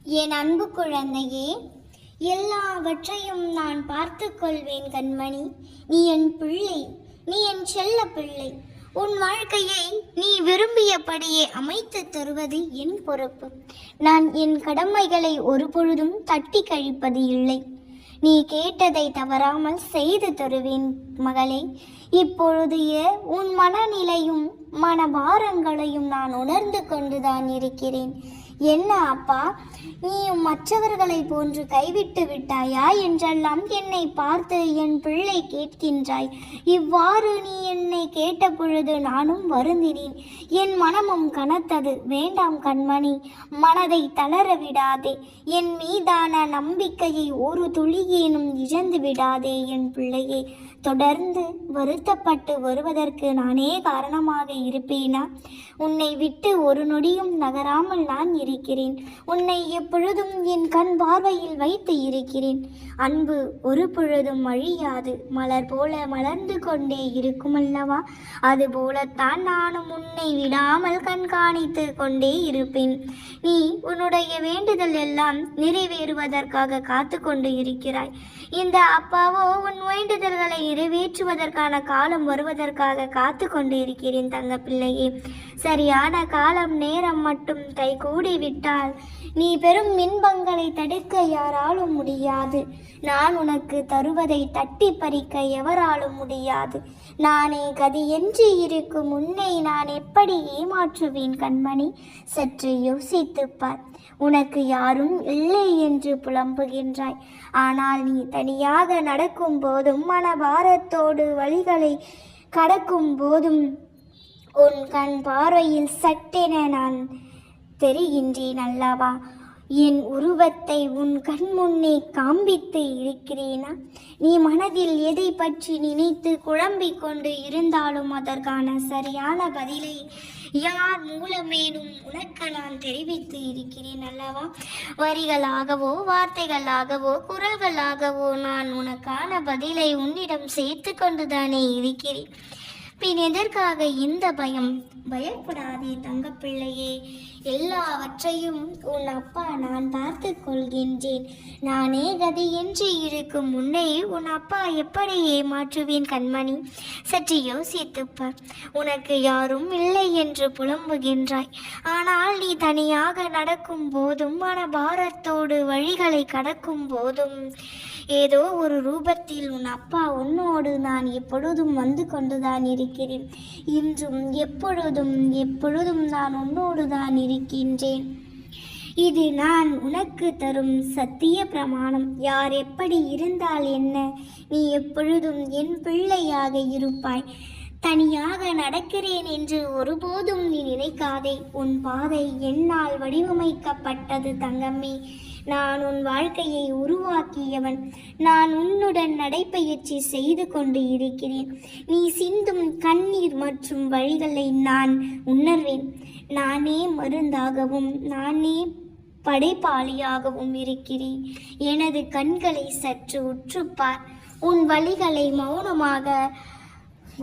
என் அன்பு குழந்தையே, எல்லாவற்றையும் நான் பார்த்து கொள்வேன் கண்மணி. நீ என் பிள்ளை, நீ என் செல்ல பிள்ளை. உன் வாழ்க்கையை நீ விரும்பியபடியே அமைத்து தருவது என் பொறுப்பு. நான் என் கடமைகளை ஒருபொழுதும் தட்டி கழிப்பது இல்லை. நீ கேட்டதை தவறாமல் செய்து தருவேன் மகளே. இப்பொழுதைய உன் மனநிலையும் மனபாரங்களையும் நான் உணர்ந்து கொண்டுதான் இருக்கிறேன். என்ன அப்பா, நீயும் மற்றவர்களை போன்று கைவிட்டு விட்டாயா என்றெல்லாம் என்னை பார்த்து என் பிள்ளை கேட்கின்றாய். இவ்வாறு நீ என்னை கேட்ட பொழுது நானும் வருந்தினேன். என் மனமும் கனத்தது. வேண்டாம் கண்மணி, மனதை தளர விடாதே. என் மீதான நம்பிக்கையை ஒரு துளியேனும் இழந்து விடாதே என் பிள்ளையே. தொடர்ந்து வருத்தப்பட்டு வருவதற்கு நானே காரணமாக இருப்பேனா? உன்னை விட்டு ஒரு நொடியும் நகராமல் நான் இருக்கிறேன். உன்னை எப்பொழுதும் என் கண் பார்வையில் வைத்து இருக்கிறேன். அன்பு ஒரு பொழுதும் அழியாது, மலர் போல மலர்ந்து கொண்டே இருக்குமல்லவா? அதுபோலத்தான் நானும் உன்னை விடாமல் கண்காணித்து கொண்டே இருப்பேன். நீ உன்னுடைய வேண்டுதல் எல்லாம் நிறைவேறுவதற்காக காத்து கொண்டு இருக்கிறாய். இந்த அப்பாவோ உன் வேண்டுதல்களை நிறைவேற்றுவதற்கான காலம் வருவதற்காக காத்து கொண்டு இருக்கிறேன் தங்க பிள்ளையே. சரியான காலம் நேரம் மட்டும் கைகூடி விட்டால் நீ பெரும் இன்பங்களை தடுக்க யாராலும் முடியாது. நான் உனக்கு தருவதை தட்டி பறிக்க எவராலும் முடியாது. நானே கதியென்று இருக்கும் உன்னை நான் எப்படி ஏமாற்றுவேன் கண்மணி? சற்று யோசித்துப்பார். உனக்கு யாரும் இல்லை என்று புலம்புகின்றாய். ஆனால் நீ தனியாக நடக்கும் போதும் மனபாரத்தோடு வழிகளை கடக்கும் போதும் உன் கண் பார்வையில் சட்டென நான் தெரிகின்றேன் அல்லவா? என் உருவத்தை உன் கண் முன்னே காண்பித்து இருக்கிறேனா? நீ மனதில் எதை பற்றி நினைத்து குழம்பிக் கொண்டு இருந்தாலும் அதற்கான சரியான பதிலை யார் மூலமேனும் உனக்கு நான் தெரிவித்து இருக்கிறேன் அல்லவா? வரிகளாகவோ வார்த்தைகளாகவோ குரல்களாகவோ நான் உனக்கான பதிலை உன்னிடம் சேர்த்து கொண்டுதானே இருக்கிறேன். பின் எதற்காக இந்த பயம்? பயப்படாதே தங்கப்பிள்ளையே. எல்லாவற்றையும் உன் அப்பா நான் பார்த்து கொள்கின்றேன். நானே கதி என்று இருக்கும் உன்னை உன் அப்பா எப்படி ஏமாற்றுவேன் கண்மணி? சற்று யோசித்துப்பார். உனக்கு யாரும் இல்லை என்று புலம்புகின்றாய். ஆனால் நீ தனியாக நடக்கும் போதும் மனபாரத்தோடு வழிகளை கடக்கும் போதும் ஏதோ ஒரு ரூபத்தில் உன் அப்பா உன்னோடு நான் எப்பொழுதும் வந்து கொண்டுதான் இருக்கிறேன். இன்றும் எப்பொழுதும் நான் உன்னோடு தான் இருக்கின்றேன். இது நான் உனக்கு தரும் சத்திய பிரமாணம். யார் எப்படி இருந்தால் என்ன, நீ எப்பொழுதும் என் பிள்ளையாக இருப்பாய். தனியாக நடக்கிறேன் என்று ஒருபோதும் நீ நினைக்காதே. உன் பாதை என்னால் வடிவமைக்கப்பட்டது தங்கமே. நான் உன் வாழ்க்கையை உருவாக்கியவன். நான் உன்னுடன் நடைப்பயிற்சி செய்து கொண்டு இருக்கிறேன். நீ சிந்தும் கண்ணீர் மற்றும் வழிகளை நான் உணர்வேன். நானே மருந்தாகவும் நானே படைப்பாளியாகவும் இருக்கிறேன். எனது கண்களை சற்று உற்றுப்பார். உன் வழிகளை மௌனமாக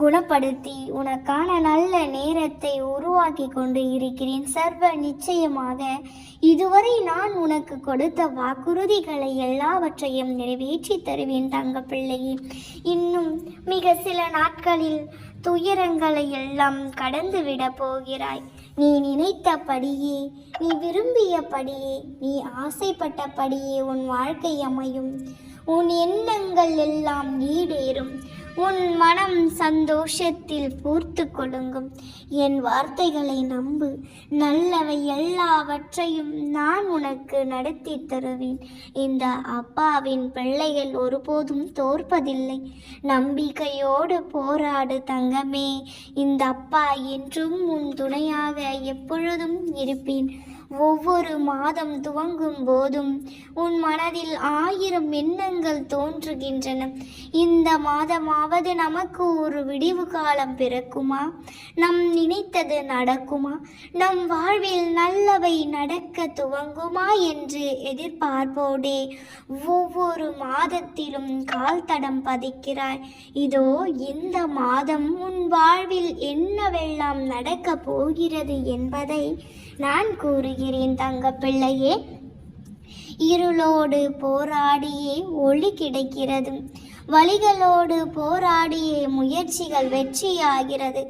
குணப்படுத்தி உனக்கான நல்ல நேரத்தை உருவாக்கி கொண்டு இருக்கிறேன். சர்வ நிச்சயமாக இதுவரை நான் உனக்கு கொடுத்த வாக்குறுதிகளை எல்லாவற்றையும் நிறைவேற்றி தருவேன் தங்க பிள்ளையே. இன்னும் மிக சில நாட்களில் துயரங்களை எல்லாம் கடந்து விட போகிறாய். நீ நினைத்தபடியே, நீ விரும்பியபடியே, நீ ஆசைப்பட்டபடியே உன் வாழ்க்கை அமையும். உன் எண்ணங்கள் எல்லாம் ஈடேறும். உன் மனம் சந்தோஷத்தில் பூர்த்து கொள்ளுங்கும். என் வார்த்தைகளை நம்பு. நல்லவை எல்லாவற்றையும் நான் உனக்கு நடத்தி தருவேன். இந்த அப்பாவின் பிள்ளைகள் ஒருபோதும் தோற்பதில்லை. நம்பிக்கையோடு போராடு தங்கமே. இந்த அப்பா என்றும் உன் துணையாக எப்பொழுதும் இருப்பேன். ஒவ்வொரு மாதம் துவங்கும் போதும் உன் மனதில் 1000 எண்ணங்கள் தோன்றுகின்றன. இந்த மாதமாவது நமக்கு ஒரு விடிவு காலம் பிறக்குமா? நம் நினைத்தது நடக்குமா? நம் வாழ்வில் நல்லவை நடக்க துவங்குமா என்று எதிர்பார்ப்போடே ஒவ்வொரு மாதத்திலும் கால் தடம் பதிக்கிறாய். இதோ இந்த மாதம் உன் வாழ்வில் என்னவெல்லாம் நடக்கப் போகிறது என்பதை நான் கூறுகிறேன் தங்க பிள்ளையே. இருளோடு போராடியே ஒளி கிடைக்கிறது. வலிகளோடு போராடியே முயற்சிகள் வெற்றியாகிறது.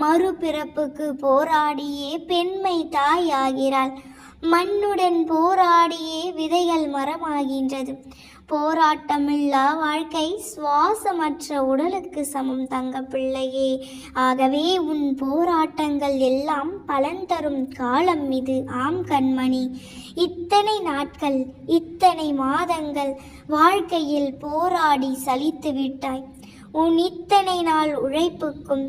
மறுபிறப்புக்கு போராடியே பெண்மை தாயாகிறாள். மண்ணுடன் போராடியே விதைகள் மரமாகின்றது. போராட்டமில்லா வாழ்க்கை சுவாசமற்ற உடலுக்கு சமம் தங்க பிள்ளையே. ஆகவே உன் போராட்டங்கள் எல்லாம் பலன் தரும் காலம் இது. ஆம் கண்மணி, இத்தனை நாட்கள், இத்தனை மாதங்கள் வாழ்க்கையில் போராடி சலித்து விட்டாய். உன் இத்தனை நாள் உழைப்புக்கும்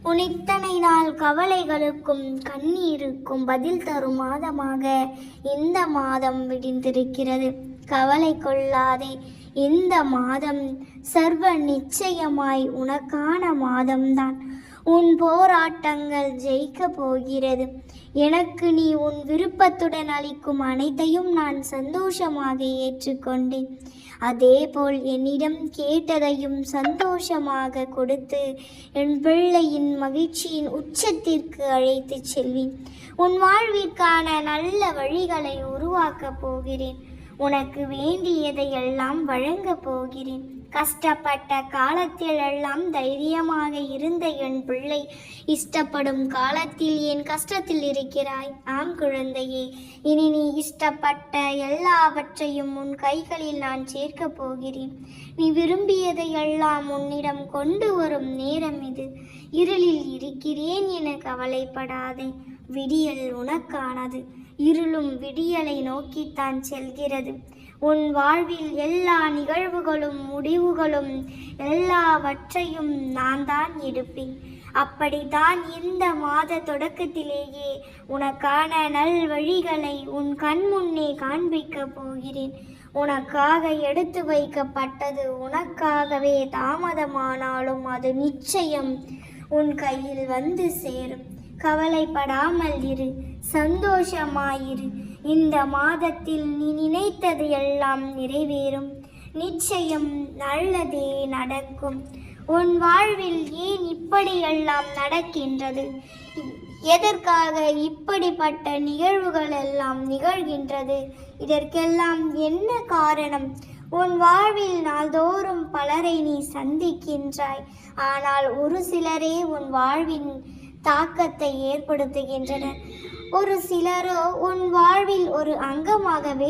உன் இத்தனை நாள் கவலைகளுக்கும் கண்ணீருக்கும் பதில் தரும் மாதமாக இந்த மாதம் விடிந்திருக்கிறது. கவலை கொள்ளாதே, இந்த மாதம் சர்வ நிச்சயமாய் உனக்கான மாதம்தான். உன் போராட்டங்கள் ஜெயிக்க போகிறது. எனக்கு நீ உன் விருப்பத்துடன் அளிக்கும் அனைத்தையும் நான் சந்தோஷமாக ஏற்றுக்கொண்டேன். அதேபோல் என்னிடம் கேட்டதையும் சந்தோஷமாக கொடுத்து என் பிள்ளையின் மகிழ்ச்சியின் உச்சத்திற்கு அழைத்து செல்வேன். உன் வாழ்விற்கான நல்ல வழிகளை உருவாக்கப் போகிறேன். உனக்கு வேண்டியதையெல்லாம் வழங்கப் போகிறேன். கஷ்டப்பட்ட காலத்தில் எல்லாம் தைரியமாக இருந்த என் பிள்ளை, இஷ்டப்படும் காலத்தில் என் கஷ்டத்தில் இருக்கிறாய். ஆம் குழந்தையே, இனி நீ இஷ்டப்பட்ட எல்லாவற்றையும் உன் கைகளில் நான் சேர்க்கப் போகிறேன். நீ விரும்பியதையெல்லாம் உன்னிடம் கொண்டு வரும் நேரம் இது. இருளில் இருக்கிறேன் என கவலைப்படாதே. விடியல் உனக்கானது. இருளும் விடியலை நோக்கித்தான் செல்கிறது. உன் வாழ்வில் எல்லா நிகழ்வுகளும் முடிவுகளும் எல்லாவற்றையும் நான் தான் எடுப்பேன். அப்படித்தான் இந்த மாத தொடக்கத்திலேயே உனக்கான நல் வழிகளை உன் கண் முன்னே காண்பிக்கப் போகிறேன். உனக்காக எடுத்து வைக்கப்பட்டது உனக்காகவே தாமதமானாலும் அது நிச்சயம் உன் கையில் வந்து சேரும். கவலைப்படாமல் இரு, சந்தோஷமாயிரு. இந்த மாதத்தில் நீ நினைத்தது எல்லாம் நிறைவேறும். நிச்சயம் நல்லதே நடக்கும். உன் வாழ்வில் ஏன் இப்படியெல்லாம் நடக்கின்றது? எதற்காக இப்படிப்பட்ட நிகழ்வுகள் எல்லாம் நிகழ்கின்றது? இதற்கெல்லாம் என்ன காரணம்? உன் வாழ்வில் நாள்தோறும் பலரை நீ சந்திக்கின்றாய். ஆனால் ஒரு சிலரே உன் வாழ்வின் தாக்கத்தை ஏற்படுத்துகின்றனர். ஒரு சிலரோ உன் வாழ்வில் ஒரு அங்கமாகவே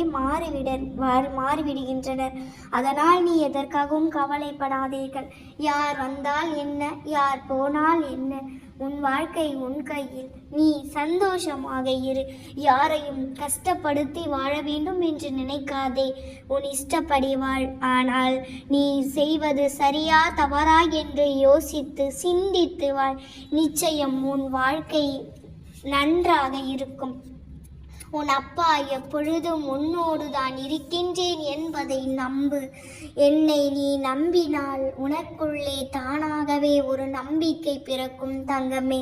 மாறிவிடுகின்றனர். அதனால் நீ எதற்காகவும் கவலைப்படாதீர்கள். யார் வந்தால் என்ன, யார் போனால் என்ன, உன் வாழ்க்கை உன் கையில். நீ சந்தோஷமாக இரு. யாரையும் கஷ்டப்படுத்தி வாழ வேண்டும் என்று நினைக்காதே. உன் இஷ்டப்படி வாழ். ஆனால் நீ செய்வது சரியா தவறா என்று யோசித்து சிந்தித்து வாழ். நிச்சயம் உன் வாழ்க்கை நன்றாக இருக்கும். உன் அப்பா எப்பொழுதும் உன்னோடு தான் இருக்கின்றேன் என்பதை நம்பு. என்னை நீ நம்பினால் உனக்குள்ளே தானாகவே ஒரு நம்பிக்கை பிறக்கும் தங்கமே.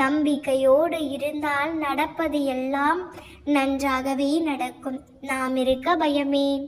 நம்பிக்கையோடு இருந்தால் நடப்பது எல்லாம் நன்றாகவே நடக்கும். நாம் இருக்க பயமேன்.